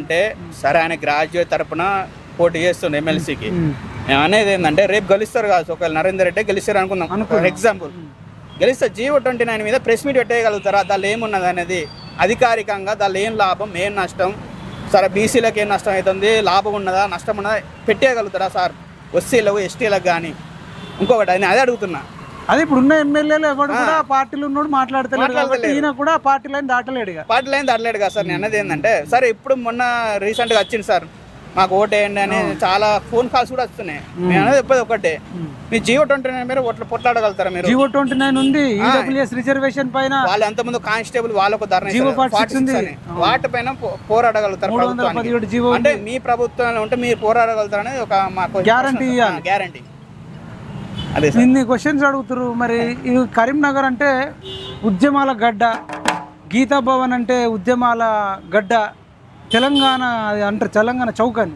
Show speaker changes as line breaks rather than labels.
అంటే సరే ఆయన గ్రాడ్యుయేట్ తరపున పోటీ చేస్తుండే ఎమ్మెల్సీకి. నేను అనేది ఏంటంటే రేపు గెలుస్తారు కాదు, ఒకవేళ నరేందర్ రెడ్డి గెలిస్తారు అనుకుందాం ఫర్ ఎగ్జాంపుల్, గెలిస్తే GO29 మీద ప్రెస్ మీట్ పెట్టేయగలుగుతారా? దానిలో ఏమున్నది అనేది అధికారికంగా, దానిలో ఏం లాభం ఏం నష్టం, సరే బీసీలకు ఏం నష్టం అవుతుంది, లాభం ఉన్నదా నష్టం ఉన్నదా పెట్టేయగలుగుతారా సార్? ఎస్సీలకు ఎస్టీలకు కానీ. ఇంకొకటి నేను అదే అడుగుతున్నా,
అదే ఇప్పుడు ఉన్న ఎమ్మెల్యేలు ఎవరు కూడా పార్టీలు ఉన్నాడు మాట్లాడతలేడు కాబట్టి ఈయన కూడా పార్టీ లైన్ దాటలేడు
కదా సార్. నేను అన్నది ఏంటంటే సరే ఇప్పుడు మొన్న రీసెంట్గా వచ్చింది సార్, మాకు ఓటు వేయండి అని చాలా ఫోన్ కాల్స్ కూడా వస్తున్నాయి. నేను అనేది చెప్పేది ఒకటే, మీ GO29 మీరు పొట్లాడగలుగుతారా? మీరు
GO29 ఉంది, ఈడబ్ల్యూఎస్ రిజర్వేషన్ పైన
వాళ్ళు ఎంతమంది కానిస్టేబుల్ వాళ్ళకు ధర్నా వాటిపైన పోరాడగలుగుతారు ప్రభుత్వానికి. అంటే మీ ప్రభుత్వంలో ఉంటే మీరు పోరాడగలుగుతారని ఒక మాకు గ్యారంటీ.
ఇన్ని క్వశ్చన్స్ అడుగుతారు. మరి ఇది కరీంనగర్ అంటే ఉద్యమాల గడ్డ, గీతా భవన్ అంటే ఉద్యమాల గడ్డ, తెలంగాణ అంటారు తెలంగాణ చౌక్ అని.